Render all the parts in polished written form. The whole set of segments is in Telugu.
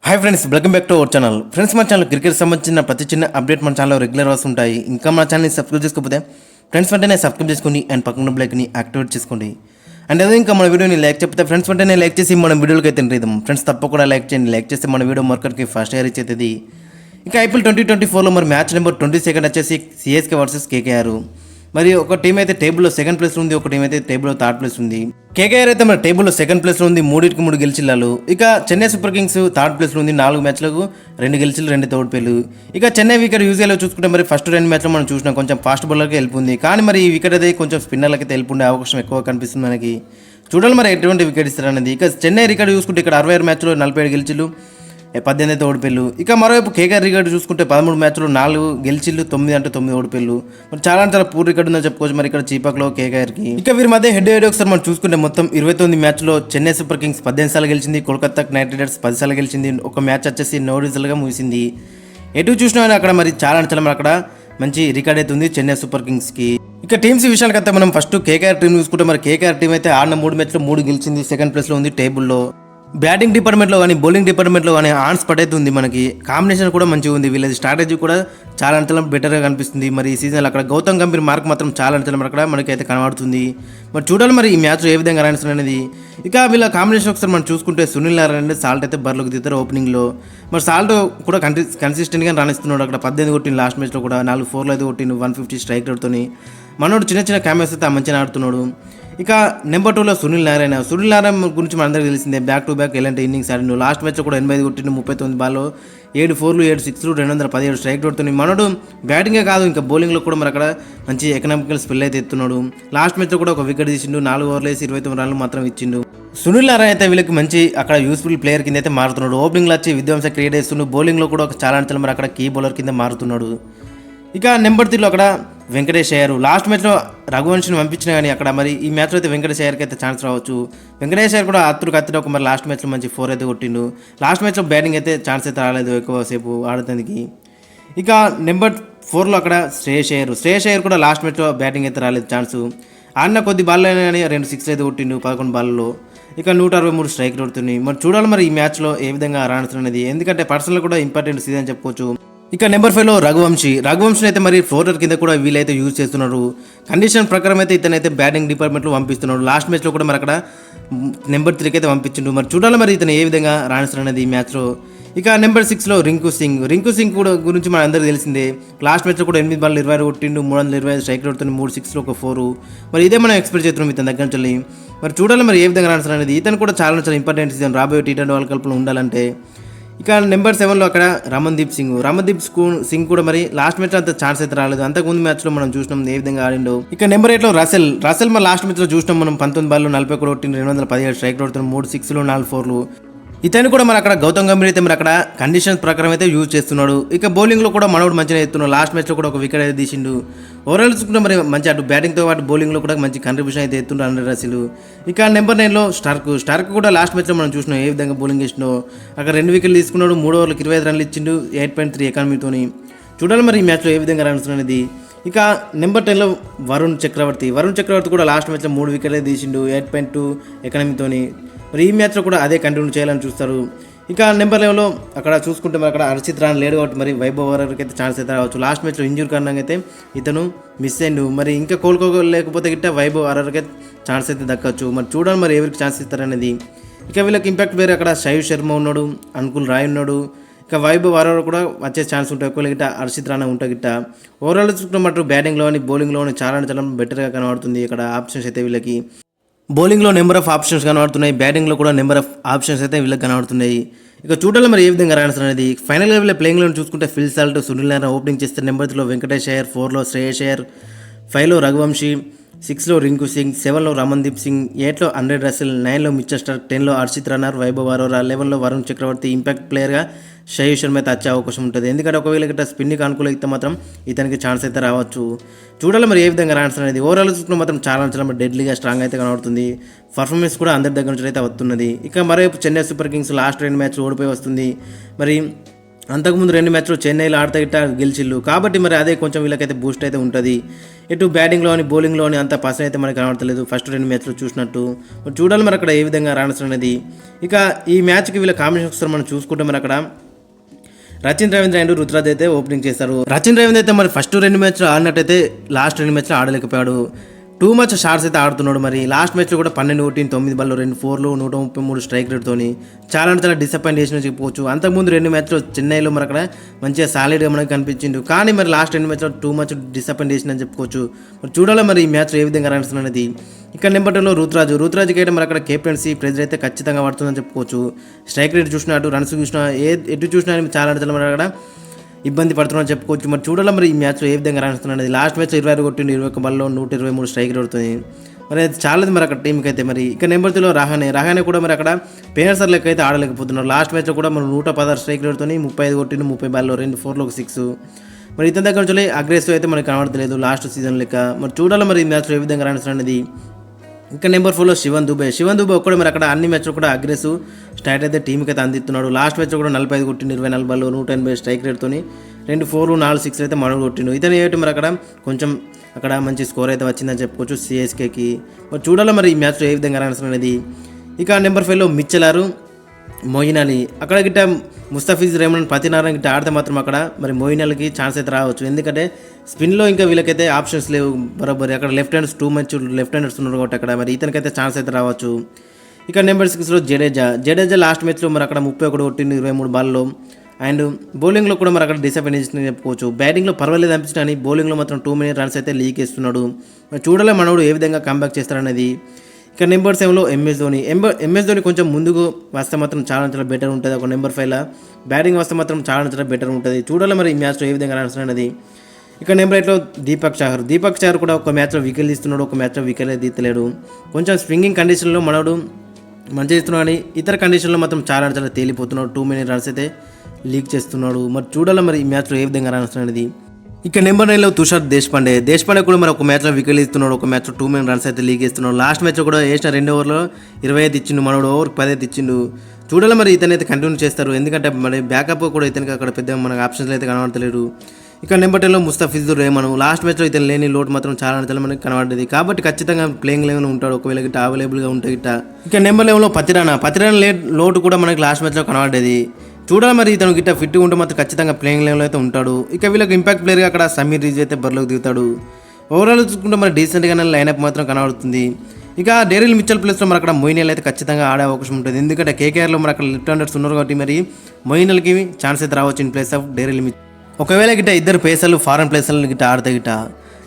Hi friends, welcome back to our channel. Friends, మన ఛానల్ క్రికెట్ సంబంధించిన ప్రతి చిన్న అప్డేట్ మన ఛానల్లో రెగ్యులర్ వస్తుంటాయి. ఇంకా మన ఛానల్ని సబ్స్క్రైబ్ చేసుకోకపోతే ఫ్రెండ్స్ వెంటనే సబ్స్క్రైబ్ చేసుకోండి అండ్ పక్కన బ్లైక్ని యాక్టివేట్ చేసుకోండి. అండ్ అదే ఇంకా మన వీడియోని లైక్ చెప్తే ఫ్రెండ్స్ వెంటనే లైక్ చేసి మన వీడియోకి అయితే రీదాం. ఫ్రెండ్స్ తప్పకుండా లైక్ చేయండి. లైక్ చేస్తే మన వీడియో మార్కెట్కి ఫస్ట్ రీచ్ అవుతుంది. ఇంకా ఐపీఎల్ 2024లో మరి మ్యాచ్ నెంబర్ 22 వచ్చేసి సిఎస్కే వర్సెస్ కేకేఆర్. మరి ఒక టీం అయితే టేబుల్లో సెకండ్ ప్లేస్ ఉంది, ఒక టీం అయితే టేబుల్లో థర్డ్ ప్లేస్ ఉంది. కేకేఆర్ అయితే మరి టేబుల్లో సెకండ్ ప్లేస్లో ఉంది, 3-3 గెలిచిల్లాలు. ఇక చెన్నై సూపర్ కింగ్స్ థర్డ్ ప్లేస్లో ఉంది, 4 మ్యాచ్లకు 2 గెలిచిలు 2 తోడిపోయారు. ఇక చెన్నై వికెట్ యూజువల్గా చూసుకుంటే మరి ఫస్ట్ 2 మ్యాచ్లో మనం చూసినాం కొంచెం ఫాస్ట్ బౌలర్కి వెళ్ళిపోయింది. కానీ మరి ఈ వికెట్ అయితే కొంచెం స్పిన్నర్లకి అయితే వెళ్ళిపోండే అవకాశం ఎక్కువ కనిపిస్తుంది మనకి. చూడాలి మరి ఎటువంటి వికెట్ ఇస్తారనేది. ఇక చెన్నై రికార్డు చూసుకుంటే ఇక్కడ 66 మ్యాచ్లో 47 గెలిచిలు 18 ఓడిపోయారు. ఇక మరోవైపు కేకేఆర్ రికార్డు చూసుకుంటే 13 మ్యాచ్లో 4 గెలిచిళ్ళు 9 ఓడిపోయారు. మరి చాలా పూర్ రికార్డు ఉందని చెప్పుకోవచ్చు మరి ఇక్కడ చీపాక్లో కేకేఆర్కి. ఇక వీరి మధ్య హెడ్ ఒకసారి మనం చూసుకుంటే మొత్తం 29 మ్యాచ్లో చెన్నై సూపర్ కింగ్స్ 18 సార్లు గెలిచింది, కోల్కతా నైట్ రైడర్స్ 10 సార్లు గెలిచింది. ఒక మ్యాచ్ వచ్చేసి నో రిజల్ట్గా ముగిసింది. ఎటు చూసినా అక్కడ మరి చాలా అక్కడ మంచి రికార్డ్ అయితే ఉంది చెన్నై సూపర్ కింగ్స్కి. ఇక టీమ్స్ విషయానికి అయితే మనం ఫస్ట్ కేకేఆర్ టీం చూసుకుంటే మరి కేకేఆర్ టీం అయితే ఆడిన 3 మ్యాచ్లో 3 గెలిచింది, సెకండ్ ప్లేస్లో ఉంది టేబుల్లో. బ్యాటింగ్ డిపార్ట్మెంట్లో కానీ బౌలింగ్ డిపార్ట్మెంట్లో కానీ ఆన్స్ పడైతే ఉంది. మనకి కాంబినేషన్ కూడా మంచిగా ఉంది, వీళ్ళది స్ట్రాటజీ కూడా చాలా బెటర్గా కనిపిస్తుంది. మరి ఈ సీజన్ అక్కడ గౌతమ్ గంభీర్ మార్క్ మాత్రం చాలా అక్కడ మనకి అయితే కనబడుతుంది. మరి చూడాలి మరి ఈ మ్యాచ్ ఏ విధంగా రాణిస్తారు అనేది. ఇక వీళ్ళ కాంబినేషన్ ఒకసారి మనం చూసుకుంటే సునీల్ నారాయణ సాల్ట్ అయితే బర్లోకి దిగుతారు ఓపెనింగ్లో. మరి సాల్ట్ కూడా కన్సిస్టెంట్గా రాణిస్తున్నాడు. అక్కడ 18 కొట్టింది, లాస్ట్ మ్యాచ్లో కూడా 4 4 అయితే కొట్టిండు 150 స్ట్రైక్ రేట్తో. మనోడు చిన్న క్యామెరాస్ అయితే మంచిగా ఆడుతున్నాడు. ఇక నెంబర్ 2లో సునీల్ నారాయణ గురించి మనందరికీ తెలిసిందే, బ్యాక్ టు బ్యాక్ ఎలాంటి ఇన్నింగ్స్ ఆడిండు. లాస్ట్ మ్యాచ్లో కూడా 85 కొట్టిండు, 39 బాల్లో 7 4లు 7 6లు 217 స్ట్రైక్ రేట్తో. మనోడు బ్యాటింగే కాదు ఇంకా బౌలింగ్లో కూడా మరి అక్కడ మంచి ఎకనామికల్ స్పెల్ అయితే ఎత్తున్నాడు. లాస్ట్ మ్యాచ్లో కూడా ఒక వికెట్ తీసిండు, 4 ఓవర్లు వేసి 29 రన్లు మాత్రం ఇచ్చిండు. సునీల్ నారాయణ అయితే వీళ్ళకి మంచి అక్కడ యూస్ఫుల్ ప్లేయర్ కింద అయితే మారుతున్నాడు. ఓపెనింగ్లో వచ్చి విధ్వంస క్రియేట్ చేస్తుండు, బౌలింగ్లో కూడా ఒక చాలా మరి అక్కడ కీ బౌలర్ కింద మారుతున్నాడు. ఇక నెంబర్ 3లో అక్కడ వెంకటేష్ అయ్యారు. లాస్ట్ మ్యాచ్లో రఘువంశిని పంపించినా కానీ అక్కడ మరి ఈ మ్యాచ్లో అయితే వెంకటేష్ అయ్యార్కి అయితే ఛాన్స్ రావచ్చు. వెంకటేష్ అయ్యార్ కూడా అత్తుడు ఒక మరి లాస్ట్ మ్యాచ్లో మంచి 4 అయితే కొట్టిండు. లాస్ట్ మ్యాచ్లో బ్యాటింగ్ అయితే ఛాన్స్ అయితే రాలేదు ఎక్కువసేపు ఆడటానికి. ఇక నెంబర్ 4లో అక్కడ శ్రేయస్ అయ్యార్ కూడా లాస్ట్ మ్యాచ్లో బ్యాటింగ్ అయితే రాలేదు ఛాన్స్. ఆడిన కొద్ది బాల్లో కానీ 2 6 అయితే కొట్టిండు 11 బాల్లో. ఇక 163 స్ట్రైక్ కొడుతుంది. మరి చూడాలి మరి ఈ మ్యాచ్లో ఏ విధంగా రాణిస్తున్నది, ఎందుకంటే పర్సనల్ కూడా ఇంపార్టెంట్ సీజన్ చెప్పుకోవచ్చు. ఇక నెంబర్ 5లో రఘువంశి అయితే మరి ఫ్లోటర్ కింద కూడా వీళ్ళైతే యూజ్ చేస్తున్నారు. కండిషన్ ప్రకారం అయితే ఇతనైతే బ్యాటింగ్ డిపార్ట్మెంట్లో పంపిస్తున్నాడు. లాస్ట్ మ్యాచ్లో కూడా మరి అక్కడ నెంబర్ 3కి అయితే పంపించిండు. మరి చూడాలి మరి ఇతను ఏ విధంగా రాణిస్తున్నది ఈ మ్యాచ్లో. ఇక నెంబర్ 6లో రింకు సింగ్ కూడా గురించి మన అందరికీ తెలిసిందే. లాస్ట్ మ్యాచ్లో కూడా 8 బాల్ 20 కొట్టిండు, 325 స్ట్రైక్ రేట్తో 3 6లు 1 4. మరి ఇదే మనం ఎక్స్పెక్ట్ చేస్తున్నాం ఇతని దగ్గర నుంచి. మరి చూడాలి మరి ఏ విధంగా రాణిస్తున్నది. ఇతను కూడా చాలా ఇంపార్టెంట్ సీజన్ రాబోయే T20 వరల్డ్ కప్లో ఉండాలంటే. ఇక నెంబర్ 7లో అక్కడ రమన్దీప్ సింగ్ కూడా మరి లాస్ట్ మ్యాచ్లో అంత ఛాన్స్ అయితే రాలేదు. అంతకుముందు మ్యాచ్లో మనం చూసినాం ఏ విధంగా ఆడిండో. ఇక నెంబర్ 8లో రసెల్ మరి లాస్ట్ మ్యాచ్లో చూసినాం మనం 19 బాల్లో 40 కూడా కొట్టిండు, 217 స్ట్రైక్ రేట్తో 3 6లు 4 4లు. ఇతను కూడా మరి అక్కడ గౌతమ్ గంభీర్ అయితే మరి అక్కడ కండిషన్స్ ప్రకారం అయితే యూజ్ చేస్తున్నాడు. ఇక బౌలింగ్లో కూడా మనోడు మంచిగా ఎత్తున్నాడు. లాస్ట్ మ్యాచ్లో కూడా ఒక వికెట్ అయితే తీసిండు. ఓవరాల్ చూసుకుంటే మరి మంచి అటు బ్యాటింగ్తో పాటు బౌలింగ్లో కూడా మంచి కంట్రిబ్యూషన్ అయితే ఎత్తుండ్రు అనిల్ రసెల్. ఇక నెంబర్ 9లో స్టార్క్ కూడా లాస్ట్ మ్యాచ్లో మనం చూసినాం ఏ విధంగా బౌలింగ్ చేసినో. అక్కడ 2 వికెట్లు తీసుకున్నాడు, 3 ఓవర్లకు 25 రన్లు ఇచ్చిండు 8.3 ఎకానమీతోని. చూడాలి మరి ఈ మ్యాచ్లో ఏ విధంగా రాణిస్తున్నది. ఇక నెంబర్ 10లో వరుణ్ చక్రవర్తి కూడా లాస్ట్ మ్యాచ్లో 3 వికెట్లే తీసిండు 8.2 ఎకానమీతోని. మరి ఈ మ్యాచ్లో కూడా అదే కంటిన్యూ చేయాలని చూస్తారు. ఇక నెంబర్ 11లో అక్కడ చూసుకుంటే మరి అక్కడ హర్షిత్ రాణా లేడు కాబట్టి మరి వైభవ్ వరర్కి అయితే ఛాన్స్ అయితే రావచ్చు. లాస్ట్ మ్యాచ్లో ఇంజూర్ కారణంగా అయితే ఇతను మిస్ అయ్యిండు. మరి ఇంకా కోలుకోలేకపోతే గిట్ట వైభవ్ వరర్కి ఛాన్స్ అయితే దక్కచ్చు. మరి చూడాలి మరి ఎవరికి ఛాన్స్ ఇస్తారనేది. ఇక వీళ్ళకి ఇంపాక్ట్ వేరే అక్కడ శైవ్ శర్మ ఉన్నాడు, అనుకుల్ రాయ్ ఉన్నాడు. ఇక వైభవ్ వరర్ కూడా వచ్చే ఛాన్స్ ఉంటాయి ఒకవేళ గిట్ట హర్షిత్ రాణా ఉంటాయి గిట్ట. ఓవరాల్ చూసుకున్నట్టు బ్యాటింగ్లో కానీ బౌలింగ్లో చాలా బెటర్గా కనబడుతుంది. ఇక్కడ ఆప్షన్స్ అయితే వీళ్ళకి బౌలింగ్లో నెంబర్ ఆఫ్ ఆప్షన్స్ కనబడుతున్నాయి, బ్యాటింగ్లో కూడా నెంబర్ ఆఫ్ ఆప్షన్స్ అయితే వీళ్ళకి కనబడుతున్నాయి. ఇక చూడాలి మరి ఏ విధంగా రాణిస్తారు అనేది. ఫైనల్గా వీళ్ళ ప్లేయింగ్లో చూసుకుంటే Phil Salt, Sunil Narayana opening చేస్తే నెంబర్ 3లో వెంకటేష్ అయ్యార్, 4లో శ్రేయస్ అయ్యార్, 5లో రఘువంశి, 6లో రింకు సింగ్, 7లో రమన్దీప్ సింగ్, 8లో ఆండ్రే రసెల్, 9లో మిచెల్ స్టార్క్, 10లో హర్షిత్ రాణా, వైభవ్ వరోరా, 11లో వరుణ్ చక్రవర్తి. ఇంపాక్ట్ ప్లేయర్గా శైవ్ శర్మ అయితే వచ్చే అవకాశం ఉంటుంది. ఎందుకంటే ఒకవేళ గిట్ట స్పిన్కి అనుకూలంగా అయితే మాత్రం ఇతనికి ఛాన్స్ అయితే రావచ్చు. చూడాలి మరి ఏ విధంగా రాణిస్తారు అనేది. ఓవరాల్ చూసుకుంటే మాత్రం చాలా డెడ్లీగా స్ట్రాంగ్ అయితే కనబడుతుంది. పర్ఫార్మెన్స్ కూడా అందరి దగ్గర నుంచి అయితే వస్తున్నది. ఇక మరోవైపు చెన్నై సూపర్ కింగ్స్ లాస్ట్ 2 మ్యాచ్లు ఓడిపోయి వస్తుంది. మరి అంతకుముందు 2 మ్యాచ్లు చెన్నైలో ఆడతా గిట్ట గెలిచిల్లు కాబట్టి మరి అదే కొంచెం వీళ్ళకైతే బూస్ట్ అయితే ఉంటుంది. ఎటు బ్యాటింగ్లోని బౌలింగ్లోని అంత పర్సన్ అయితే మనకి కనబడతలేదు ఫస్ట్ 2 మ్యాచ్లు చూసినట్టు. చూడాలి మరి అక్కడ ఏ విధంగా రాణిస్తుంది అనేది. ఇక ఈ మ్యాచ్కి వీళ్ళ కాంబినేషన్ ఒకసారి మనం చూసుకుంటే మరి అక్కడ రచిన్ రవీంద్ర అండ్ రుతురాజ్ అయితే ఓపెనింగ్ చేస్తారు. రచిన్ రవీంద్ర అయితే మరి ఫస్ట్ 2 మ్యాచ్లు ఆడినట్టయితే లాస్ట్ 2 మ్యాచ్లు ఆడలేకపోయాడు. టూ మచ్ షార్ట్స్ అయితే ఆడుతున్నాడు. మరి లాస్ట్ మ్యాచ్లో కూడా 12 కొట్టింది, 9 బాల్లో 2 4లు, 133 స్ట్రైక్ రేట్తోని చాలా డిసప్పాయింట్ చేసిన చెప్పుకోవచ్చు. అంతకుముందు 2 మ్యాచ్లో చెన్నైలో మరి అక్కడ మంచిగా సాలిడ్గా మనకు కనిపించిండు. కానీ మరి లాస్ట్ 2 మ్యాచ్లో టూ మచ్ డిసప్పాయింట్ చేసిందని చెప్పుకోవచ్చు. మరి చూడాలి మరి ఈ మ్యాచ్లో ఏ విధంగా రాణిస్తుంది అనేది. ఇక్కడ నెంబర్ 2లో రుతురాజ్కి అయితే మరి అక్కడ కెప్టెన్సీ ప్రెజర్ అయితే ఖచ్చితంగా పడుతుందని చెప్పుకోవచ్చు. స్ట్రైక్ రేట్ చూసినట్టు, రన్స్ చూసినా, ఎటు చూసినా చాలా మరి అక్కడ ఇబ్బంది పడుతున్నారని చెప్పుకోవచ్చు. మరి చూడాలి మరి ఈ మ్యాచ్లో ఏ విధంగా రాణిస్తున్నది. లాస్ట్ మ్యాచ్ 26 కొట్టిండు, 21 బాల్లో 123 స్ట్రైక్ కొడుతుంది. మరి అది చాలదు మరి అక్కడ టీంకి అయితే. మరి ఇక నెంబర్ 3లో రహానే కూడా మరి అక్కడ పేసర్ లెక్క అయితే ఆడలేకపోతున్నారు. లాస్ట్ మ్యాచ్లో కూడా మనం 116 స్ట్రైక్ కొడుతుంది, 35 కొట్టిండు, 30 బాల్లో 2 4లు 1 6. మరి ఇతని దగ్గర నుంచి అగ్రెసివ్ అయితే మనకి కనబడతలేదు లాస్ట్ సీజన్ లెక్క. మరి చూడాలి మరి ఈ మ్యాచ్లో ఏ విధంగా రాణిస్తున్నది. ఇంకా నెంబర్ 4లో శివన్ దుబే ఒక్కడే మరి అక్కడ అన్ని మ్యాచ్లో కూడా అగ్రెసివ్ స్టాట్ అయితే టీంకి అయితే అందిస్తున్నాడు. లాస్ట్ మ్యాచ్లో కూడా 45 కొట్టిండు, 24 బాల్లో 180 స్ట్రైక్ రేట్తోని 2 4లు 4 6 అయితే మనకు కొట్టిండు. ఇతను ఏంటి మరి అక్కడ కొంచెం అక్కడ మంచి స్కోర్ అయితే వచ్చిందని చెప్పుకోవచ్చు సిఎస్కేకి. మరి చూడాలి మరి ఈ మ్యాచ్లో ఏ విధంగా రాణిస్తున్నది. ఇక నెంబర్ 5లో మిచ్చెల్ మొయిన్ అలీ అక్కడ గిట్ట ముస్తఫిజ్ రెహమాన్ పతినారాయణ గిట్ట ఆడితే మాత్రం అక్కడ మరి మొయిన్ అలీకి ఛాన్స్ అయితే రావచ్చు. ఎందుకంటే స్పిన్లో ఇంకా వీళ్ళకైతే ఆప్షన్స్ లేవు బరాబరి. అక్కడ left hands too much left handers ఉన్నారు కాబట్టి అక్కడ మరి ఇతనికైతే ఛాన్స్ అయితే రావచ్చు. ఇక నెంబర్ 6లో జడేజా లాస్ట్ మ్యాచ్లో మరి అక్కడ 31 కొట్టింది 23 బాల్లో. అండ్ బౌలింగ్లో కూడా మరి అక్కడ డిసప్పాయింట్ చేసిందని చెప్పుకోవచ్చు. బ్యాటింగ్లో పర్వాలేదు అనిపించిన కానీ బౌలింగ్లో మాత్రం 2 many రన్స్ అయితే లీక్ ఇస్తున్నాడు. మరి చూడాలి మనోడు ఏ విధంగా కంబ్యాక్ చేస్తారనేది. ఇక నెంబర్ 7లో ఎంఎస్ ధోని కొంచెం ముందుకు వస్తే మాత్రం చాలా బెటర్ ఉంటుంది. ఒక నెంబర్ 5లో బ్యాటింగ్ వస్తే మాత్రం చాలా బెటర్ ఉంటుంది. చూడాలి మరి ఈ మ్యాచ్లో ఏ విధంగా రాణిస్తున్నది. ఇక నెంబర్ 8లో దీపక్ చహర్ కూడా ఒక మ్యాచ్లో వికెట్ తీస్తున్నాడు, ఒక మ్యాచ్లో వికెట్ తీస్తలేడు. కొంచెం స్వింగింగ్ కండిషన్లో మనోడు మంచిగా ఇస్తున్నాడు కానీ ఇతర కండిషన్లో మాత్రం చాలా తేలిపోతున్నాడు. 2 many రన్స్ అయితే లీక్ చేస్తున్నాడు. మరి చూడాలి మరి ఈ మ్యాచ్లో ఏ విధంగా రాణిస్తున్నది. ఇక నెంబర్ 9లో తుషార్ దేశపాండే కూడా మరి ఒక మ్యాచ్లో వికెట్ ఇస్తున్నాడు, ఒక మ్యాచ్లో 2 many రన్స్ అయితే లీక్ ఇస్తున్నాడు. లాస్ట్ మ్యాచ్లో కూడా వేసిన 2 ఓవర్లో 25 ఇచ్చిండు, మనోడు ఓవర్కి 10 ఇచ్చిండు. చూడాలి మరి ఇతను అయితే కంటిన్యూ చేస్తారు. ఎందుకంటే మరి బ్యాకప్ కూడా ఇతనికి అక్కడ పెద్ద మనకు ఆప్షన్స్ అయితే కనబడతలేరు. ఇక నెంబర్ 10లో ముస్తఫిజుర్ రెహమాన్ లాస్ట్ మ్యాచ్లో ఇతను లేని లోటు మాత్రం చాలా మనకి కనబడ్డది. కాబట్టి ఖచ్చితంగా ప్లేయింగ్ లెవెల్లో ఉంటాడు ఒకవేళ గిట్ట అవైలబుల్గా ఉంటే గిట్ట. ఇక నెంబర్ 11లో పతిరానా లోటు కూడా మనకి లాస్ట్ మ్యాచ్లో కనబడ్డది. చూడాలి మరి ఇతను గిట్ట ఫిట్గా ఉంటే మాత్రం ఖచ్చితంగా ప్లేయింగ్ లెవెల్లో అయితే ఉంటాడు. ఇక వీళ్ళకి ఇంపాక్ట్ ప్లేయర్గా అక్కడ సమీర్ రిజ్ అయితే బరిలోకి దిగుతాడు. ఓవరాల్ చూసుకుంటే మరి డీసెంట్గానే లైనప్ మాత్రం కనబడుతుంది. ఇక డేరిల్ మిచెల్ ప్లేస్లో మరి అక్కడ మొయిన్ అలీ అయితే ఖచ్చితంగా ఆడే అవకాశం ఉంటుంది. ఎందుకంటే కేకేఆర్లో మరి అక్కడ లెఫ్ట్ హ్యాండర్స్ ఉన్నారు కాబట్టి మరి మొయిన్ అలీకి ఛాన్స్ అయితే రావచ్చు in place of Daryl Mitchell. ఒకవేళ గిట్ట ఇద్దరు పేసర్లు ఫారెన్ ప్లేసర్లు గిట్ట ఆడితే గిట్ట.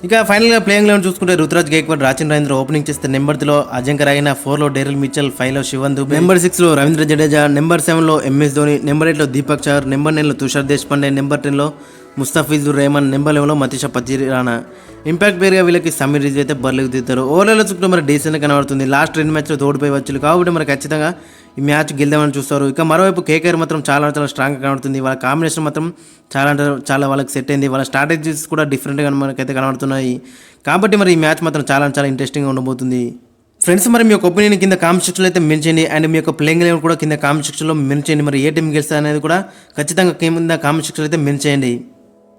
ఇక ఫైనల్గా ప్లేయింగ్ లెవెన్ చూసుకుంటే రుతురాజ్ గైక్వాడ్, రచిన్ రవీంద్ర ఓపెనింగ్ చేస్తే నెంబర్ 3లో అజింక్య రహానే, 4లో డేరిల్ మిచెల్, 5లో శివన్ దుబే, నెంబర్ 6లో రవీంద్ర జడేజా, నెంబర్ 7లో ఎంఎస్ ధోని, నెంబర్ 8లో దీపక్ చహర్, నెంబర్ 9లో తుషార్ దేశపాండే, నెంబర్ 10లో ముస్తఫిజుర్ రెహమాన్, నెంబర్ 11లో మతీషా పతిరానా. ఇంపాక్ట్ పేరుగా వీళ్ళకి సమీర్ రిజ్ అయితే బరిలోకి దిగుతారు. ఓవరాల్ చూసుకుంటే మరి డీసెంట్ కనబడుతుంది. లాస్ట్ 2 మ్యాచ్లో తోడిపోయి వచ్చారు కాబట్టి మరి ఖచ్చితంగా ఈ మ్యాచ్ గెలుదామని చూస్తారు. ఇక మరోవైపు కేకేఆర్ మాత్రం చాలా స్ట్రాంగ్గా కనబడుతుంది. వాళ్ళ కాంబినేషన్ మాత్రం చాలా వాళ్ళకి సెట్ అయింది. వాళ్ళ స్ట్రాటజీస్ కూడా డిఫరెంట్గా మనకైతే కనబడుతున్నాయి. కాబట్టి మరి ఈ మ్యాచ్ మాత్రం చాలా ఇంట్రెస్టింగ్గా ఉండబోతుంది. ఫ్రెండ్స్ మరి మీ యొక్క ఒపీనియన్ కింద కామెంట్ సెక్షన్లో అయితే మెన్షన్ చేయండి. అండ్ మీ యొక్క ప్లేయింగ్ లెవెల్ కూడా కింద కామెంట్ సెక్షన్లో మెన్షన్ చేయండి. మరి ఏ టీం గెలుస్తుంది అనేది కూడా ఖచ్చితంగా కింద కామెంట్ సెక్షన్లో అయితే మెన్షన్ చేయండి.